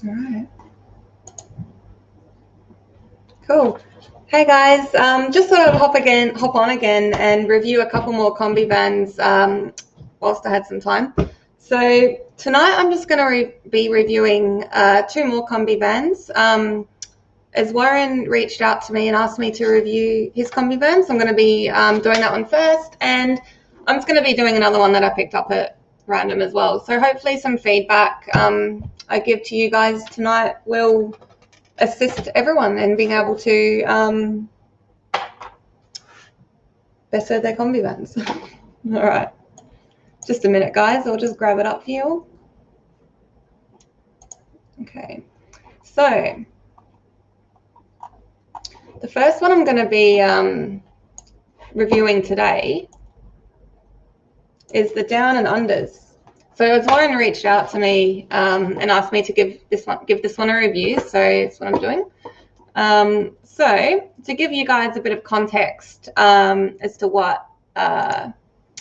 All right. Cool. Hey guys, just thought I'd hop on again and review a couple more Kombi vans whilst I had some time. So tonight I'm just going to be reviewing two more Kombi vans. As Warren reached out to me and asked me to review his Kombi van, so I'm going to be doing that one first, and I'm just going to be doing another one that I picked up at random as well. So hopefully some feedback I give to you guys tonight will assist everyone in being able to better their Kombi vans. All right, just a minute, guys. I'll just grab it up for you. Okay, so the first one I'm going to be reviewing today is the down and unders. So as Warren reached out to me and asked me to give this one a review, so that's what I'm doing. So to give you guys a bit of context as to what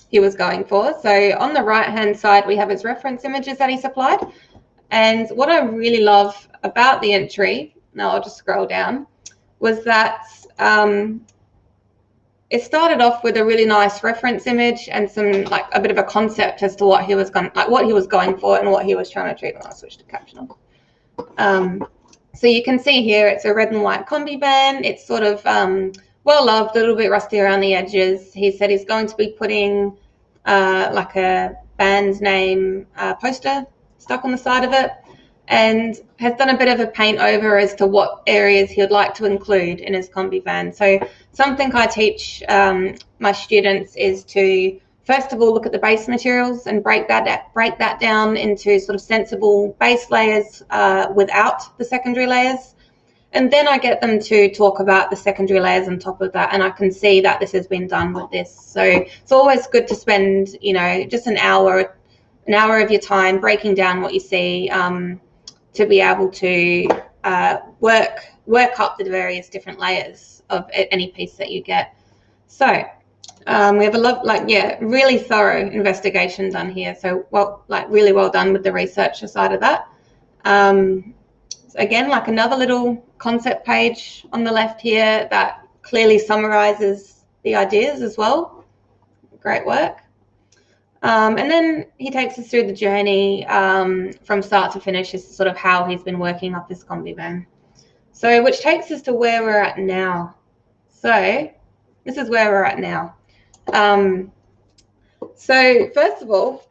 he was going for. So on the right-hand side, we have his reference images that he supplied. And what I really love about the entry, now I'll just scroll down, was that it started off with a really nice reference image and some a bit of a concept as to what he was going for and what he was trying to achieve. I'll switch to caption on. So you can see here it's a red and white Kombi van. It's sort of well loved, a little bit rusty around the edges. He said he's going to be putting like a band's name poster stuck on the side of it, and has done a bit of a paint over as to what areas he would like to include in his Kombi van. So something I teach my students is to first of all look at the base materials and break that down into sort of sensible base layers without the secondary layers. And then I get them to talk about the secondary layers on top of that, and I can see that this has been done with this. So it's always good to spend, just an hour of your time breaking down what you see to be able to work up the various different layers of any piece that you get. So we have a lot, really thorough investigation done here. So really well done with the researcher side of that. So again, another little concept page on the left here that clearly summarizes the ideas as well. Great work. And then he takes us through the journey from start to finish as to sort of how he's been working up this Kombi van. So which takes us to where we're at now. So this is where we're at now. So first of all,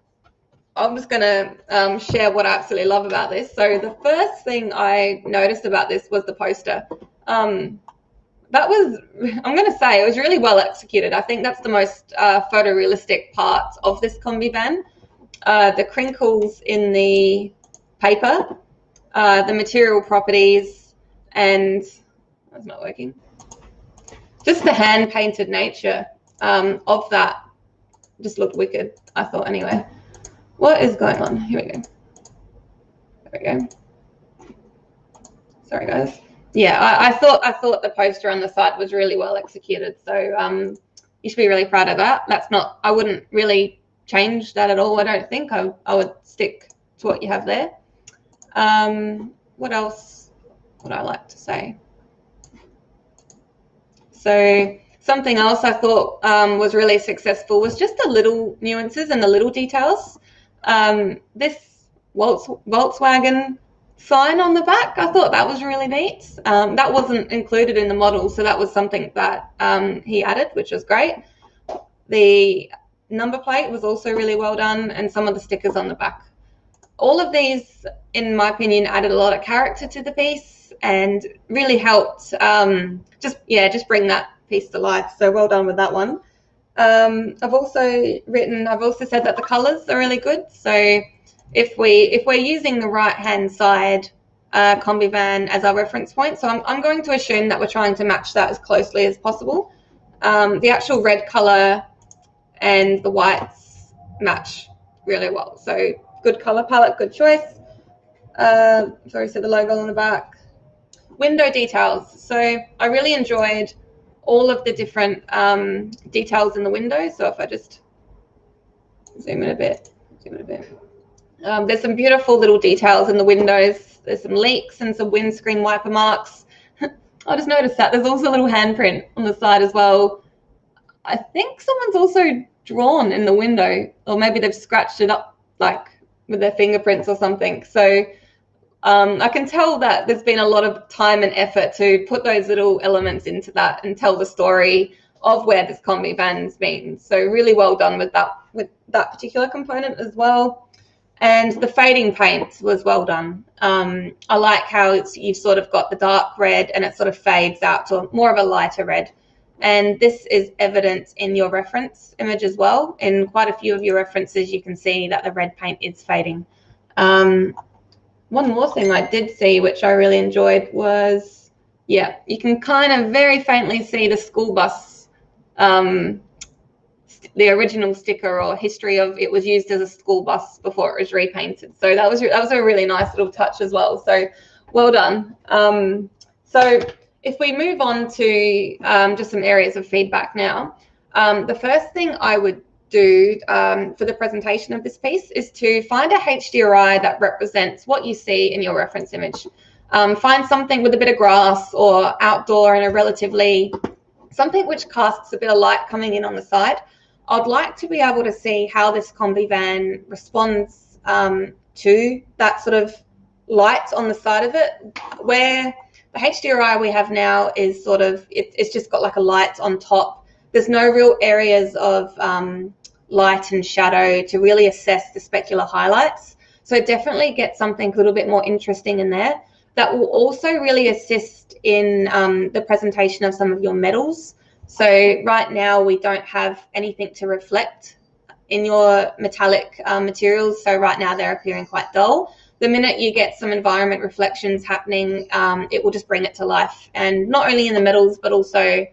I'm just going to share what I absolutely love about this. So the first thing I noticed about this was the poster. That was, I'm going to say, it was really well executed. I think that's the most photorealistic part of this Kombi van. The crinkles in the paper, the material properties, and that's not working. Just the hand-painted nature of that just looked wicked, I thought, anyway. What is going on? Here we go. There we go. Sorry, guys. Yeah, I thought the poster on the side was really well executed. So you should be really proud of that. I wouldn't really change that at all. I don't think I would stick to what you have there. What else would I like to say? So something else I thought was really successful was just the little nuances and the little details. This Volkswagen sign on the back, I thought that was really neat. That wasn't included in the model, so that was something that he added, which was great. The number plate was also really well done, and some of the stickers on the back. All of these, in my opinion, added a lot of character to the piece and really helped just bring that piece to life. So well done with that one. I've also said that the colors are really good. So if we're using the right-hand side Kombi van as our reference point, so I'm going to assume that we're trying to match that as closely as possible. The actual red color and the whites match really well. So good color palette, good choice. Sorry, so the logo on the back. Window details. So I really enjoyed all of the different details in the window. So if I just zoom in a bit. There's some beautiful little details in the windows. There's some leaks and some windscreen wiper marks. I just noticed that. There's also a little handprint on the side as well. I think someone's also drawn in the window, or maybe they've scratched it up like with their fingerprints or something. So I can tell that there's been a lot of time and effort to put those little elements into that and tell the story of where this Kombi van's been. So really well done with that particular component as well. And the fading paint was well done. I like how you've sort of got the dark red and it sort of fades out to more of a lighter red. And this is evident in your reference image as well. In quite a few of your references, you can see that the red paint is fading. One more thing I did see, which I really enjoyed, was, yeah, you can kind of very faintly see the school bus, the original sticker or history of it was used as a school bus before it was repainted. So that was a really nice little touch as well. So well done. So if we move on to just some areas of feedback now, the first thing I would do for the presentation of this piece is to find a HDRI that represents what you see in your reference image. Find something with a bit of grass or outdoor and a relatively, something which casts a bit of light coming in on the side. I'd like to be able to see how this Kombi van responds to that sort of light on the side of it. Where the HDRI we have now is sort of, it's just got like a light on top. There's no real areas of light and shadow to really assess the specular highlights. So definitely get something a little bit more interesting in there. That will also really assist in the presentation of some of your metals. So right now we don't have anything to reflect in your metallic materials. So right now they're appearing quite dull. The minute you get some environment reflections happening, it will just bring it to life. And not only in the metals, but also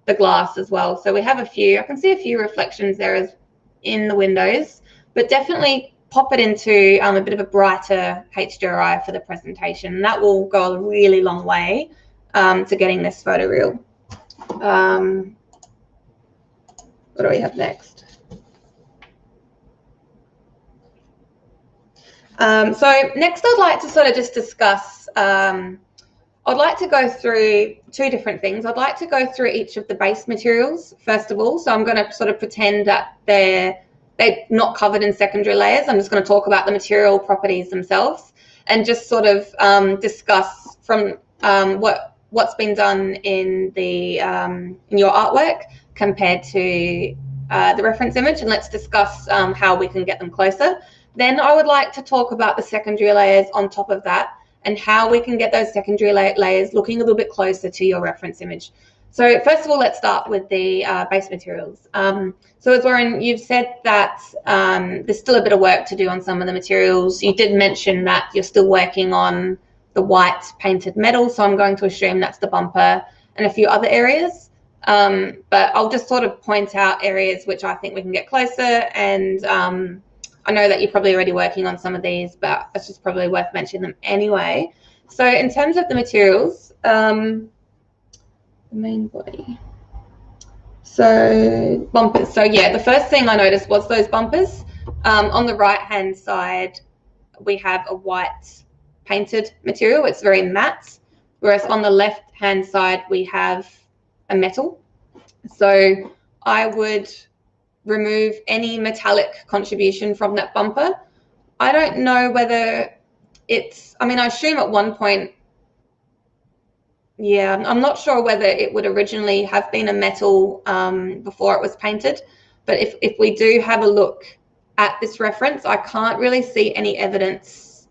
the glass as well. So we have a few, I can see a few reflections there as in the windows, but definitely pop it into a bit of a brighter HDRI for the presentation. That will go a really long way to getting this photoreal. What do we have next? So next I'd like to sort of just discuss, I'd like to go through two different things. I'd like to go through each of the base materials, first of all. So I'm going to sort of pretend that they're not covered in secondary layers. I'm just going to talk about the material properties themselves and just sort of discuss from what's been done in the in your artwork compared to the reference image, and let's discuss how we can get them closer. Then I would like to talk about the secondary layers on top of that and how we can get those secondary layers looking a little bit closer to your reference image. So first of all, let's start with the base materials. So as Warren, you've said that there's still a bit of work to do on some of the materials. You did mention that you're still working on the white painted metal, so I'm going to assume that's the bumper and a few other areas. But I'll just sort of point out areas which I think we can get closer, and I know that you're probably already working on some of these, but it's just probably worth mentioning them anyway. So in terms of the materials, the main body. So bumpers. So yeah, the first thing I noticed was those bumpers. On the right-hand side, we have a white painted material. It's very matte, whereas on the left-hand side, we have a metal. So I would remove any metallic contribution from that bumper. I don't know whether it's, I mean, I assume at one point, yeah, I'm not sure whether it would originally have been a metal before it was painted, but if we do have a look at this reference, I can't really see any evidence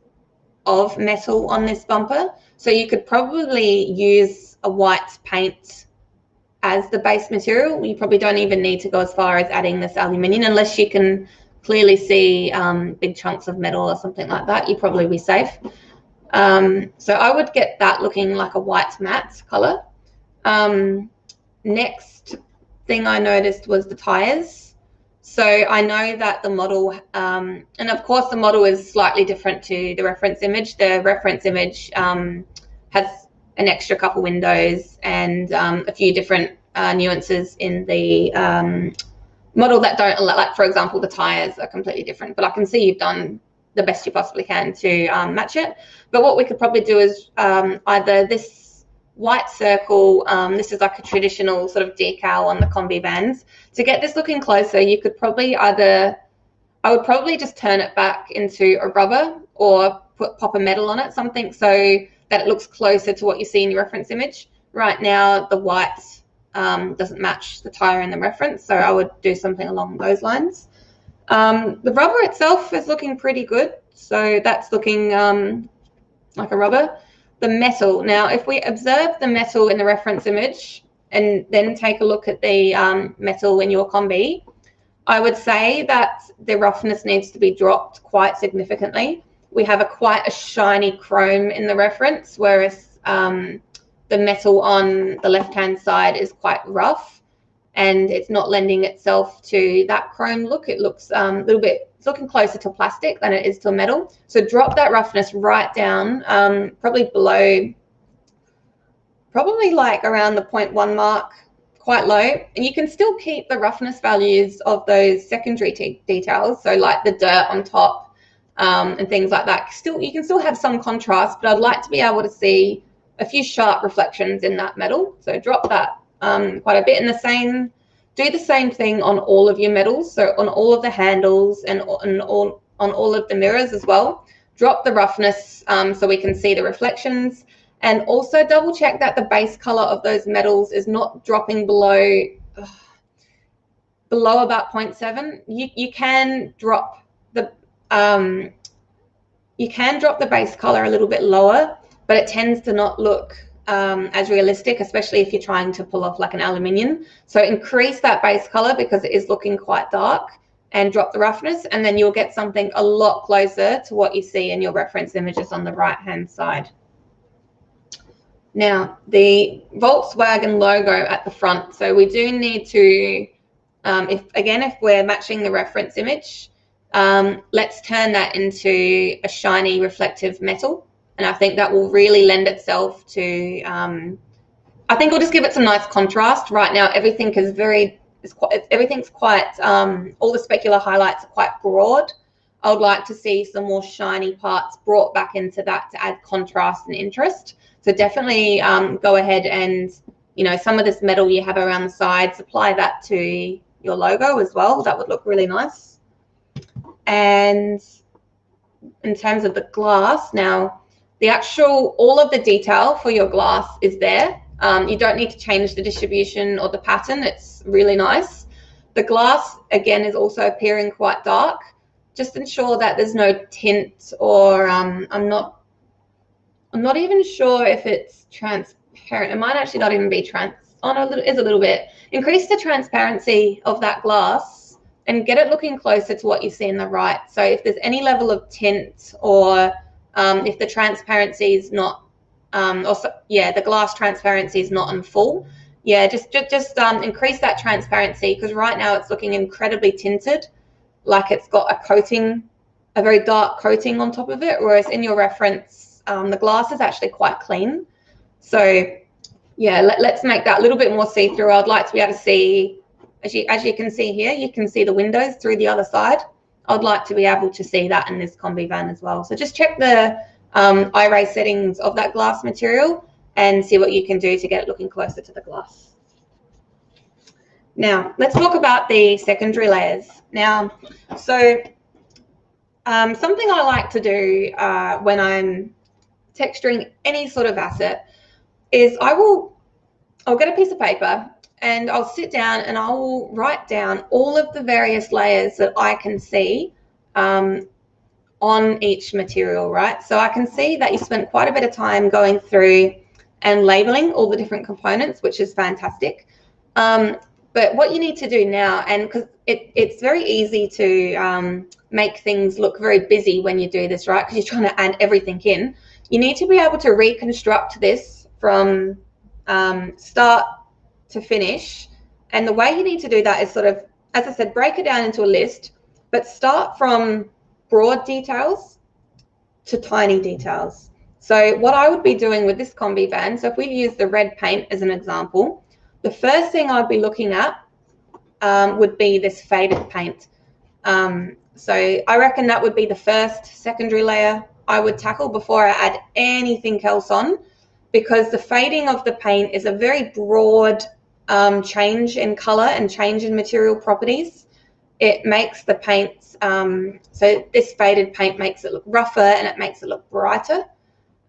of metal on this bumper. So you could probably use a white paint as the base material. You probably don't even need to go as far as adding this aluminium unless you can clearly see big chunks of metal or something like that. You'd probably be safe. So I would get that looking like a white matte color. Next thing I noticed was the tires. So I know that the model, and of course the model is slightly different to the reference image. The reference image has an extra couple windows and a few different nuances in the model that don't, like for example, the tires are completely different. But I can see you've done the best you possibly can to match it. But what we could probably do is either this white circle, this is like a traditional sort of decal on the Kombi vans. To get this looking closer, you could probably I would probably just turn it back into a rubber or pop a metal on it, something so that it looks closer to what you see in your reference image. Right now, the white doesn't match the tire in the reference, so I would do something along those lines. The rubber itself is looking pretty good, so that's looking like a rubber. The metal, now if we observe the metal in the reference image and then take a look at the metal in your Kombi, I would say that the roughness needs to be dropped quite significantly. We have quite a shiny chrome in the reference, whereas the metal on the left-hand side is quite rough and it's not lending itself to that chrome look. It looks it's looking closer to plastic than it is to metal. So drop that roughness right down, probably like around the 0.1 mark, quite low. And you can still keep the roughness values of those secondary details, so like the dirt on top and things like that. You can still have some contrast, but I'd like to be able to see a few sharp reflections in that metal. So drop that quite a bit. And do the same thing on all of your metals, so on all of the handles and on all of the mirrors as well. Drop the roughness so we can see the reflections, and also double check that the base color of those metals is not dropping below about 0.7. You can drop the base color a little bit lower, but it tends to not look as realistic, especially if you're trying to pull off like an aluminium. So increase that base color because it is looking quite dark, and drop the roughness, and then you'll get something a lot closer to what you see in your reference images on the right hand side. Now, the Volkswagen logo at the front. So we do need to, if we're matching the reference image, let's turn that into a shiny reflective metal. And I think that will really lend itself to, I think we'll just give it some nice contrast. Right now, everything is everything's quite, all the specular highlights are quite broad. I would like to see some more shiny parts brought back into that to add contrast and interest. So definitely go ahead and, some of this metal you have around the sides, apply that to your logo as well. That would look really nice. And in terms of the glass, now all of the detail for your glass is there. You don't need to change the distribution or the pattern. It's really nice. The glass, again, is also appearing quite dark. Just ensure that there's no tint or I'm not even sure if it's transparent. It might actually not even be it is a little bit. Increase the transparency of that glass and get it looking closer to what you see in the right. So if there's any level of tint or if the transparency is not, the glass transparency is not on full, just increase that transparency, because right now it's looking incredibly tinted, like it's got a very dark coating on top of it, whereas in your reference, the glass is actually quite clean. So let's make that a little bit more see-through. I'd like to be able to see, as you can see here, you can see the windows through the other side. I'd like to be able to see that in this Kombi van as well. So just check the eye settings of that glass material and see what you can do to get it looking closer to the glass. Now, let's talk about the secondary layers. Now, so something I like to do when I'm texturing any sort of asset is I'll get a piece of paper and I'll sit down and I'll write down all of the various layers that I can see on each material, right? So I can see that you spent quite a bit of time going through and labeling all the different components, which is fantastic. But what you need to do now, and because it's very easy to make things look very busy when you do this, right? Because you're trying to add everything in. You need to be able to reconstruct this from start to finish. And the way you need to do that is sort of, as I said, break it down into a list, but start from broad details to tiny details. So what I would be doing with this Kombi van, so if we use the red paint as an example, the first thing I'd be looking at would be this faded paint. So I reckon that would be the first secondary layer I would tackle before I add anything else on, because the fading of the paint is a very broad change in color and change in material properties. It makes the paints, so this faded paint makes it look rougher and it makes it look brighter.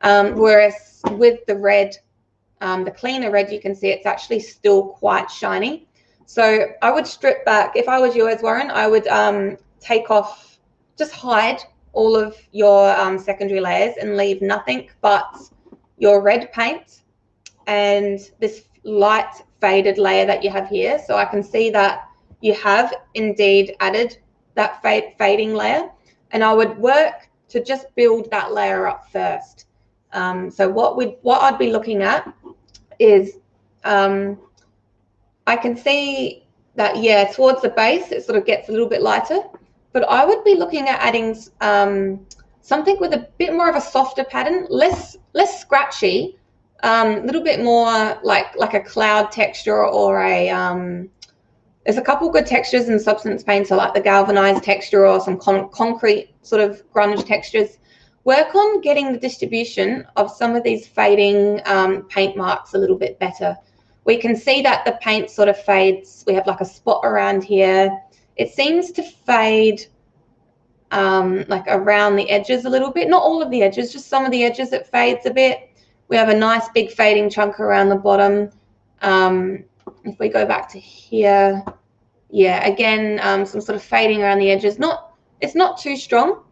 Whereas with the red, the cleaner red, you can see it's actually still quite shiny. So I would strip back. If I was you, as Warren, I would take off, just hide all of your secondary layers and leave nothing but your red paint and this light faded layer that you have here. So I can see that you have indeed added that fading layer, and I would work to just build that layer up first. So what I'd be looking at is, I can see that, yeah, towards the base it sort of gets a little bit lighter, but I would be looking at adding something with a bit more of a softer pattern, less scratchy, a little bit more like a cloud texture, or a there's a couple good textures in substance paints, so like the galvanized texture or some concrete sort of grunge textures. Work on getting the distribution of some of these fading paint marks a little bit better. We can see that the paint sort of fades. We have like a spot around here. It seems to fade like around the edges a little bit. Not all of the edges, just some of the edges it fades a bit. We have a nice big fading chunk around the bottom. If we go back to here, yeah, again, some sort of fading around the edges. It's not too strong.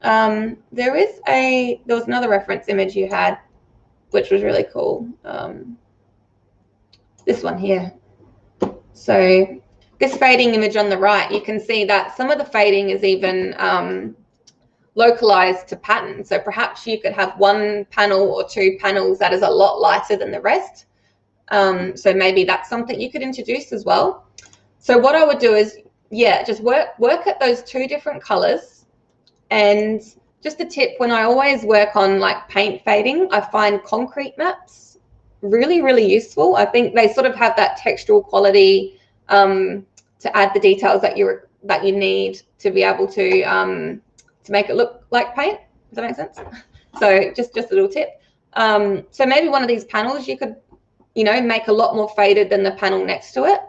There was another reference image you had, which was really cool. This one here. So this fading image on the right, you can see that some of the fading is even localized to pattern. So perhaps you could have one panel or two panels that is a lot lighter than the rest. So maybe that's something you could introduce as well. So what I would do is, yeah, just work at those two different colors. And just a tip, when I always work on like paint fading, I find concrete maps really, really useful. I think they sort of have that textural quality to add the details that you need to be able to make it look like paint. Does that make sense? So just a little tip. So maybe one of these panels you could, make a lot more faded than the panel next to it.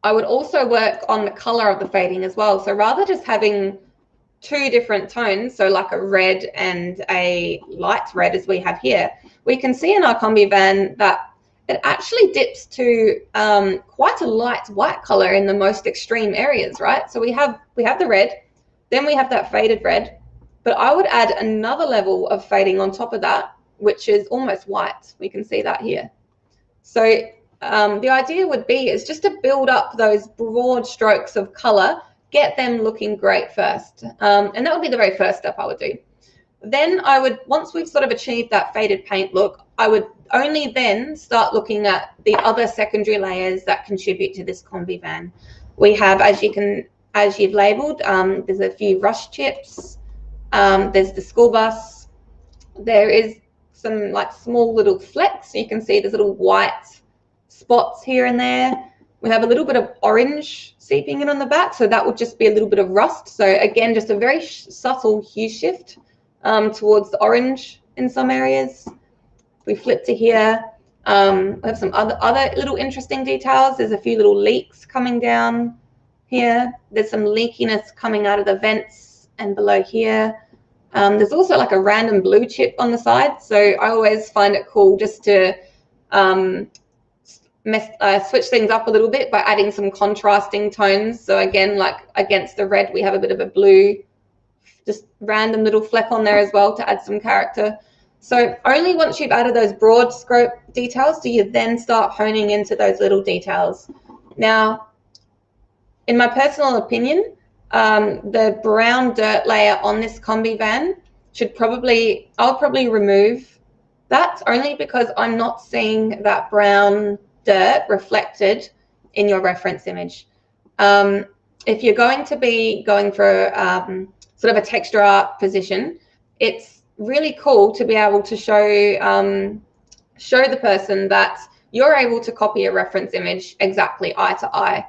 I would also work on the color of the fading as well. So rather just having two different tones, so like a red and a light red as we have here, we can see in our Kombi van that it actually dips to quite a light white color in the most extreme areas, right? So we have the red, then we have that faded red, but I would add another level of fading on top of that, which is almost white. We can see that here. So the idea would be is just to build up those broad strokes of color, get them looking great first. And that would be the very first step I would do. Then I would, once we've sort of achieved that faded paint look, I would only then start looking at the other secondary layers that contribute to this Kombi van. We have, as you've labeled, there's a few rush chips. There's the school bus. There is some like small little flecks. You can see there's little white spots here and there. We have a little bit of orange seeping in on the back, so that would just be a little bit of rust. So again, just a very subtle hue shift towards the orange in some areas. We flip to here. We have some other little interesting details. There's a few little leaks coming down here. There's some leakiness coming out of the vents and below here. There's also like a random blue chip on the side. So I always find it cool just to switch things up a little bit by adding some contrasting tones. So again, like against the red, we have a bit of a blue, just random little fleck on there as well to add some character. So only once you've added those broad scope details do you then start honing into those little details. Now, in my personal opinion, the brown dirt layer on this Kombi van I'll probably remove that, only because I'm not seeing that brown dirt reflected in your reference image. If you're going to be going for sort of a texture art position, it's really cool to be able to show the person that you're able to copy a reference image exactly eye to eye.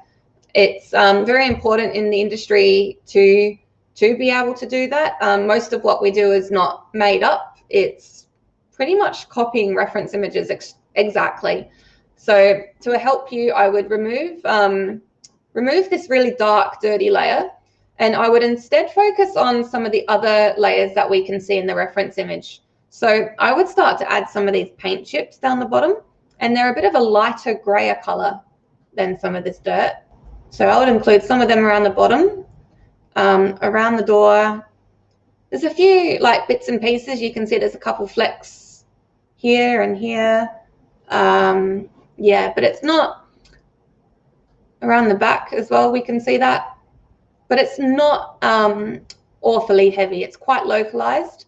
It's very important in the industry to be able to do that. Most of what we do is not made up. It's pretty much copying reference images exactly. So to help you, I would remove this really dark, dirty layer, and I would instead focus on some of the other layers that we can see in the reference image. So I would start to add some of these paint chips down the bottom, and they're a bit of a lighter grayer color than some of this dirt. So I would include some of them around the bottom, around the door. There's a few like bits and pieces. You can see there's a couple flecks here and here. Yeah, but it's not around the back as well. We can see that, but it's not awfully heavy. It's quite localized.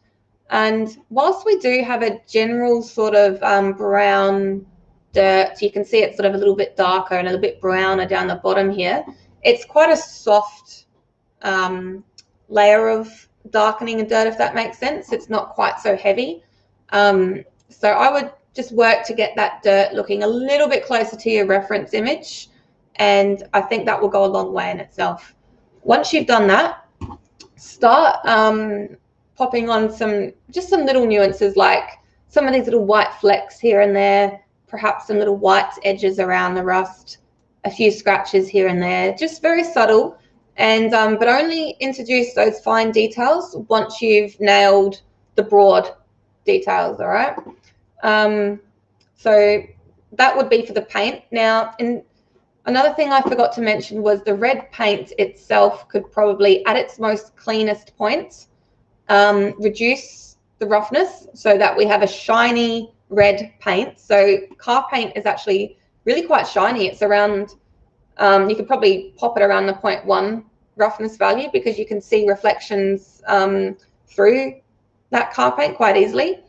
And whilst we do have a general sort of brown dirt, you can see it's sort of a little bit darker and a little bit browner down the bottom here. It's quite a soft layer of darkening and dirt, if that makes sense. It's not quite so heavy. So I would just work to get that dirt looking a little bit closer to your reference image, and I think that will go a long way in itself. Once you've done that, start popping on some little nuances, like some of these little white flecks here and there, perhaps some little white edges around the rust, a few scratches here and there, just very subtle. And but only introduce those fine details once you've nailed the broad details, all right? So that would be for the paint. Now, another thing I forgot to mention was the red paint itself could probably, at its most cleanest point, reduce the roughness so that we have a shiny red paint. So car paint is actually really quite shiny. It's around, you could probably pop it around the 0.1 roughness value, because you can see reflections through that car paint quite easily.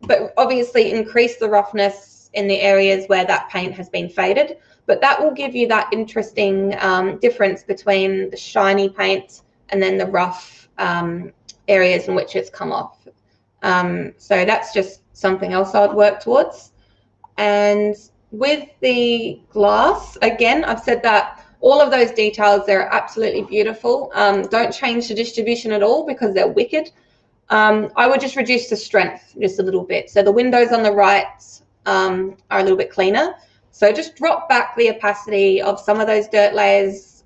But obviously increase the roughness in the areas where that paint has been faded. But that will give you that interesting difference between the shiny paint and then the rough areas in which it's come off. So that's just something else I would work towards. And with the glass, again, I've said that all of those details, they're absolutely beautiful. Don't change the distribution at all because they're wicked. I would just reduce the strength just a little bit. So the windows on the right are a little bit cleaner. So just drop back the opacity of some of those dirt layers,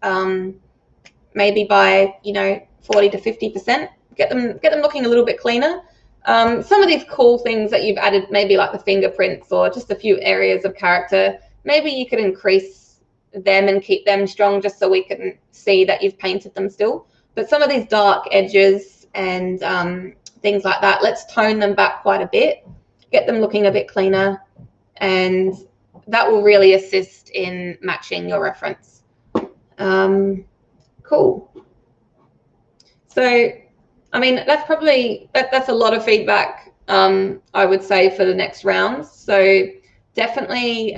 maybe by 40 to 50%. Get them looking a little bit cleaner. Some of these cool things that you've added, maybe like the fingerprints or just a few areas of character, maybe you could increase them and keep them strong just so we can see that you've painted them still. But some of these dark edges and things like that, let's tone them back quite a bit, get them looking a bit cleaner, and that will really assist in matching your reference. Cool. So, I mean, that's a lot of feedback, I would say, for the next rounds. So definitely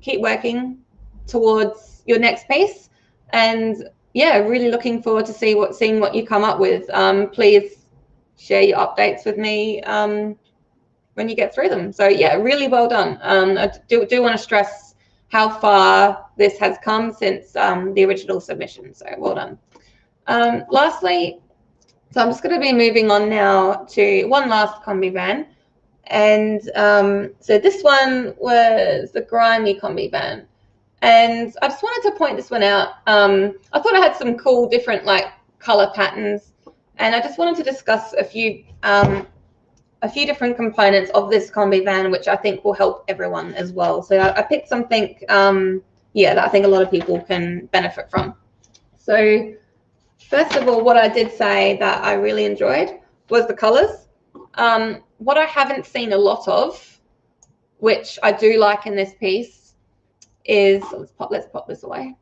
keep working towards your next piece, and yeah, really looking forward to seeing what you come up with. Please share your updates with me when you get through them. So yeah, really well done. I do want to stress how far this has come since the original submission. So well done. Lastly, so I'm just going to be moving on now to one last Kombi van. And so this one was the grimy Kombi van. And I just wanted to point this one out. I thought it had some cool different like color patterns. And I just wanted to discuss a few different components of this Kombi van, which I think will help everyone as well. So I picked something, that I think a lot of people can benefit from. So first of all, what I did say that I really enjoyed was the colors. What I haven't seen a lot of, which I do like in this piece, is, let's pop this away,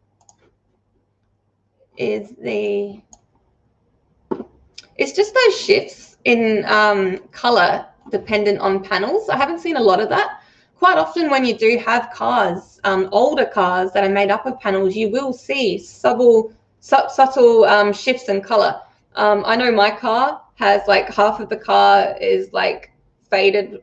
it's just those shifts in color dependent on panels. I haven't seen a lot of that. Quite often when you do have cars, older cars that are made up of panels, you will see subtle shifts in color. I know my car has like half of the car is like faded.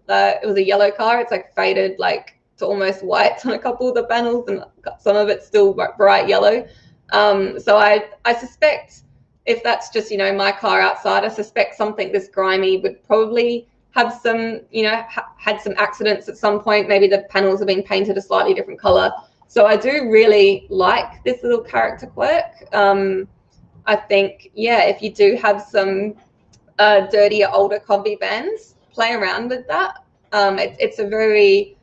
It was a yellow car. It's like faded like to almost white on a couple of the panels, and some of it's still bright yellow. So I suspect, if that's just, you know, my car outside, I suspect something this grimy would probably have some, you know, had some accidents at some point. Maybe the panels have been painted a slightly different color. So I do really like this little character quirk. I think, yeah, if you do have some dirtier, older Kombi vans, play around with that. It's a very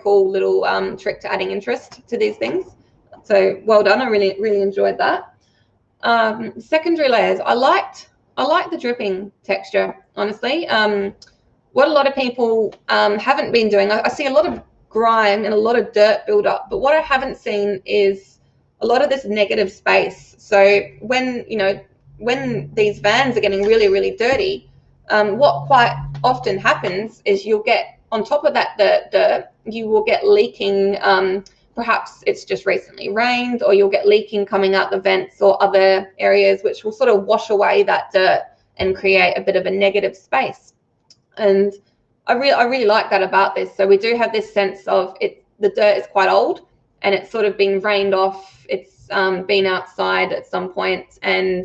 cool little trick to adding interest to these things. So well done. I really enjoyed that. Secondary layers. I like the dripping texture, honestly. What a lot of people haven't been doing, I see a lot of grime and a lot of dirt build up, but what I haven't seen is a lot of this negative space. So when these vans are getting really dirty, what quite often happens is you'll get on top of that dirt, you will get leaking. Perhaps it's just recently rained, or you'll get leaking coming out the vents or other areas, which will sort of wash away that dirt and create a bit of a negative space. And I really like that about this. So we do have this sense of the dirt is quite old, and it's sort of been rained off. It's been outside at some point, and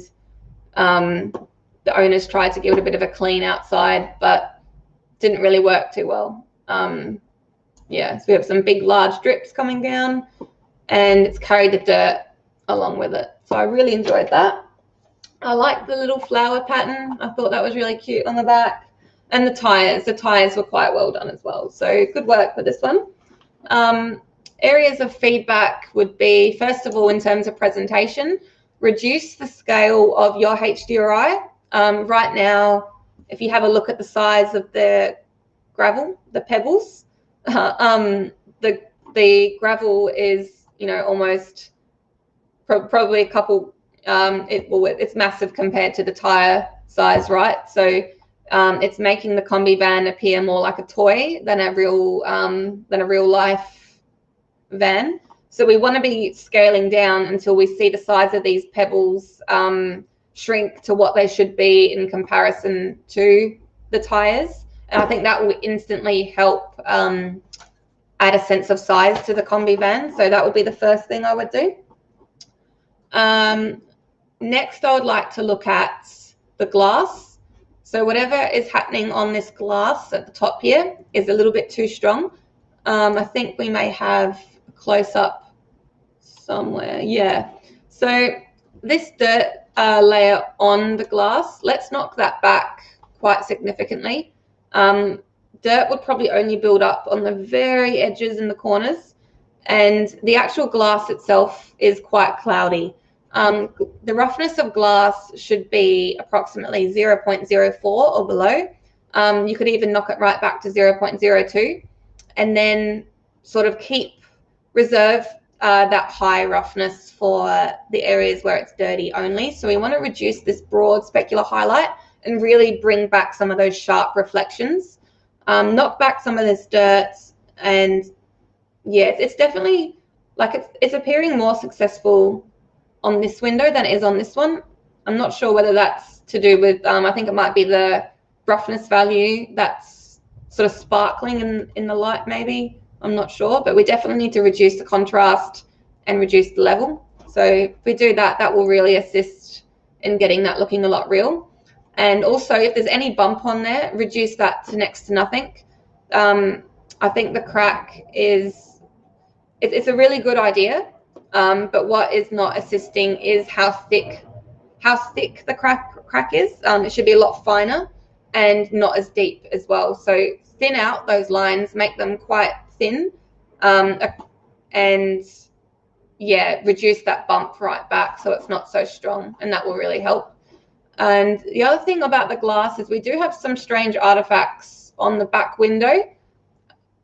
the owners tried to give it a bit of a clean outside, but didn't really work too well. Yeah, so we have some big large drips coming down, and it's carried the dirt along with it. So I really enjoyed that. I like the little flower pattern. I thought that was really cute on the back. And the tires were quite well done as well. So good work for this one. Areas of feedback would be, first of all, in terms of presentation, reduce the scale of your HDRI. Right now, if you have a look at the size of the gravel, the pebbles, the gravel is, you know, almost probably a couple. It's massive compared to the tire size, right? So it's making the Kombi van appear more like a toy than a real life van. So we want to be scaling down until we see the size of these pebbles shrink to what they should be in comparison to the tires. And I think that will instantly help add a sense of size to the Kombi van. So that would be the first thing I would do. Next, I would like to look at the glass. So whatever is happening on this glass at the top here is a little bit too strong. I think we may have a close-up somewhere. Yeah. So this dirt layer on the glass, let's knock that back quite significantly. Dirt would probably only build up on the very edges and the corners, and the actual glass itself is quite cloudy. The roughness of glass should be approximately 0.04 or below. You could even knock it right back to 0.02, and then sort of reserve that high roughness for the areas where it's dirty only. So we want to reduce this broad specular highlight and really bring back some of those sharp reflections. Knock back some of this dirt, and yeah, it's definitely like it's appearing more successful on this window than it is on this one. I'm not sure whether that's to do with, I think it might be the roughness value that's sort of sparkling in the light maybe. I'm not sure, but we definitely need to reduce the contrast and reduce the level. So if we do that, that will really assist in getting that looking a lot real. And also, if there's any bump on there, reduce that to next to nothing. I think the crack it's a really good idea. But what is not assisting is how thick the crack is. It should be a lot finer and not as deep as well. So thin out those lines, make them quite thin, and yeah, reduce that bump right back so it's not so strong, and that will really help. And the other thing about the glass is we do have some strange artifacts on the back window.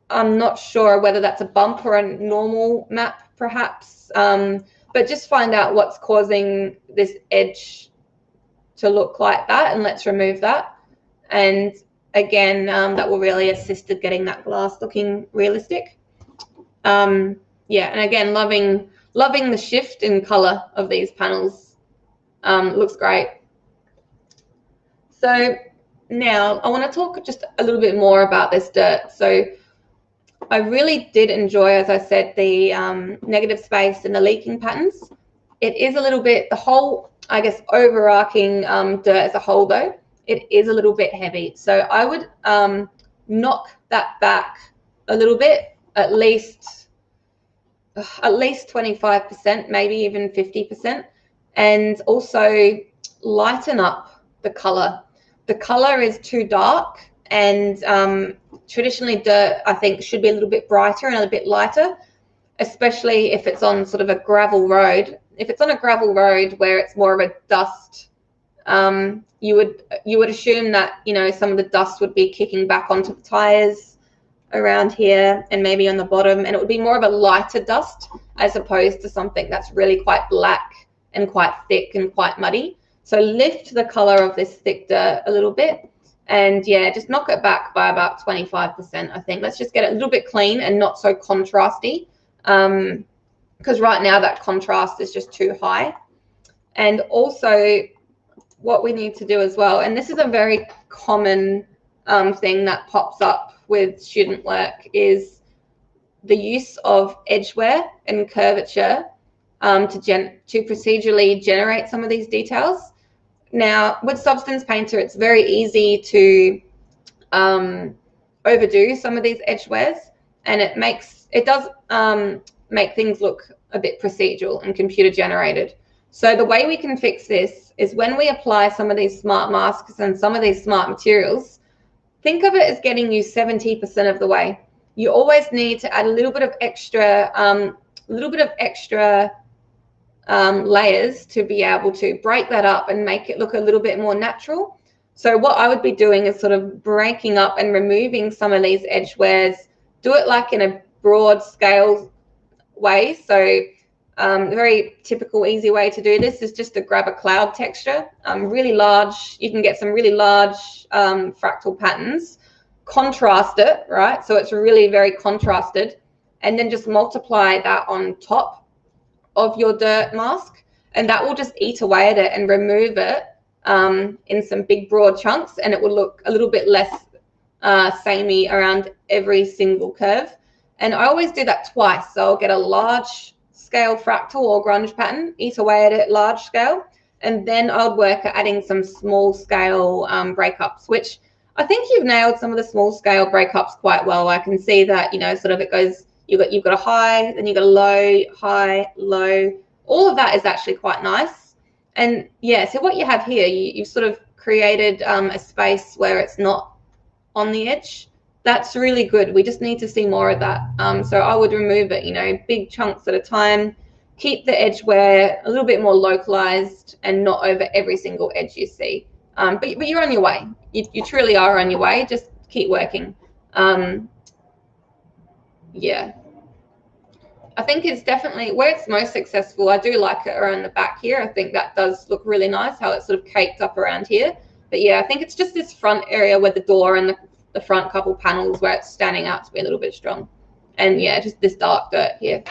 I'm not sure whether that's a bump or a normal map, perhaps, but just find out what's causing this edge to look like that, and let's remove that. And again, that will really assist in getting that glass looking realistic. Yeah, and again, loving the shift in color of these panels. Looks great. So now I want to talk just a little bit more about this dirt. So I really did enjoy, as I said, the negative space and the leaking patterns. It is a little bit, the whole, I guess, overarching dirt as a whole, though, it is a little bit heavy. So I would knock that back a little bit, at least 25%, maybe even 50%, and also lighten up the color. The color is too dark, and traditionally dirt, I think, should be a little bit brighter and a bit lighter, especially if it's on sort of a gravel road. If it's on a gravel road where it's more of a dust, you would assume that, you know, some of the dust would be kicking back onto the tires around here and maybe on the bottom, and it would be more of a lighter dust as opposed to something that's really quite black and quite thick and quite muddy. So lift the color of this thick dirt a little bit, and yeah, just knock it back by about 25%, I think. Let's just get it a little bit clean and not so contrasty, because right now that contrast is just too high. And also what we need to do as well, and this is a very common thing that pops up with student work, is the use of edge wear and curvature to procedurally generate some of these details. Now, with Substance Painter, it's very easy to overdo some of these edge wears, and it does make things look a bit procedural and computer generated. So the way we can fix this is when we apply some of these smart masks and some of these smart materials, think of it as getting you 70% of the way. You always need to add a little bit of extra, layers to be able to break that up and make it look a little bit more natural. So what I would be doing is sort of breaking up and removing some of these edge wears. Do it like in a broad scale way. So a very typical, easy way to do this is just to grab a cloud texture, really large. You can get some really large fractal patterns, contrast it, right? So it's really very contrasted, and then just multiply that on top of your dirt mask, and that will just eat away at it and remove it in some big broad chunks, and it will look a little bit less samey around every single curve. And I always do that twice. So I'll get a large scale fractal or grunge pattern, eat away at it large scale, and then I'll work at adding some small scale breakups, which I think you've nailed some of the small scale breakups quite well. I can see that, you know, sort of it goes, you've got a high, then you've got a low, high, low. All of that is actually quite nice. And yeah, so what you have here, you've sort of created a space where it's not on the edge. That's really good. We just need to see more of that. So I would remove it, you know, big chunks at a time. Keep the edge wear a little bit more localized and not over every single edge you see. But you're on your way. You truly are on your way. Just keep working. Yeah. I think it's definitely where it's most successful. I do like it around the back here. I think that does look really nice, how it's sort of caked up around here. But yeah, I think it's just this front area where the door and the front couple panels where it's standing out to be a little bit strong. And yeah, just this dark dirt here.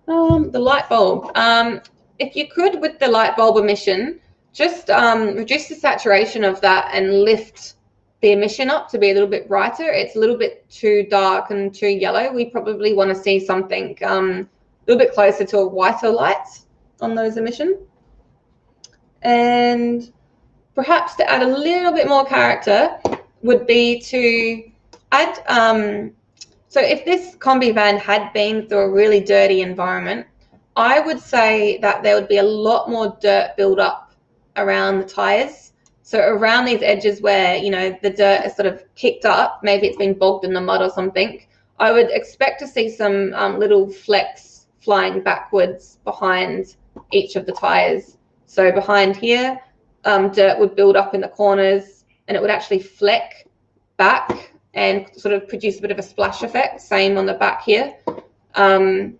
The light bulb. If you could, with the light bulb emission, just reduce the saturation of that and lift the emission up to be a little bit brighter. It's a little bit too dark and too yellow. We probably want to see something a little bit closer to a whiter light on those emission. And perhaps to add a little bit more character would be to add, so if this Kombi van had been through a really dirty environment, I would say that there would be a lot more dirt build up around the tires. So around these edges where, you know, the dirt is sort of kicked up, maybe it's been bogged in the mud or something, I would expect to see some little flecks flying backwards behind each of the tires. So behind here, dirt would build up in the corners and it would actually fleck back and sort of produce a bit of a splash effect. Same on the back here. And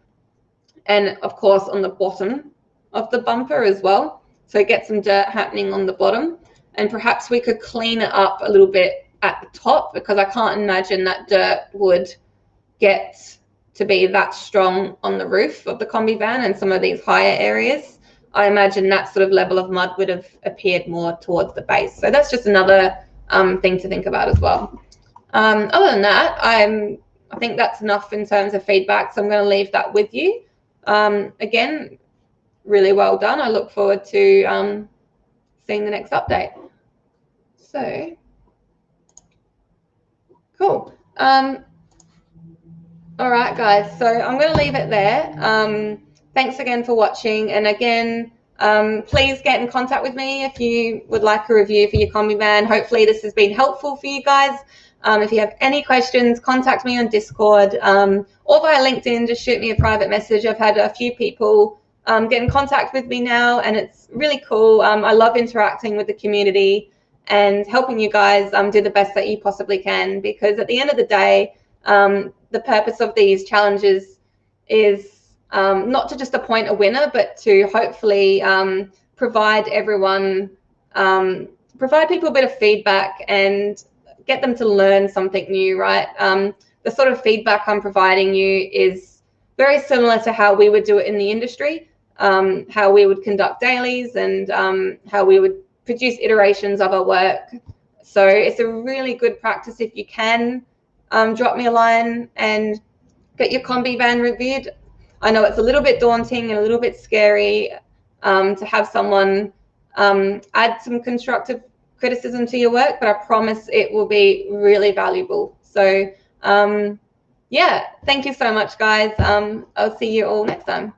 of course on the bottom of the bumper as well. So get some dirt happening on the bottom. And perhaps we could clean it up a little bit at the top, because I can't imagine that dirt would get to be that strong on the roof of the Kombi van and some of these higher areas. I imagine that sort of level of mud would have appeared more towards the base. So that's just another thing to think about as well. Other than that, I think that's enough in terms of feedback, so I'm going to leave that with you. Again, really well done. I look forward to seeing the next update. So, cool. All right, guys, so I'm going to leave it there. Thanks again for watching, and again, please get in contact with me if you would like a review for your Kombi van. Hopefully this has been helpful for you guys. If you have any questions, contact me on Discord or via LinkedIn. Just shoot me a private message. I've had a few people get in contact with me now, and it's really cool. I love interacting with the community and helping you guys do the best that you possibly can, because at the end of the day, the purpose of these challenges is not to just appoint a winner, but to hopefully provide everyone, provide people a bit of feedback and get them to learn something new, right? The sort of feedback I'm providing you is very similar to how we would do it in the industry, how we would conduct dailies, and how we would produce iterations of our work. So it's a really good practice if you can drop me a line and get your Kombi van reviewed. I know it's a little bit daunting and a little bit scary to have someone add some constructive criticism to your work, but I promise it will be really valuable. So yeah, thank you so much, guys. I'll see you all next time.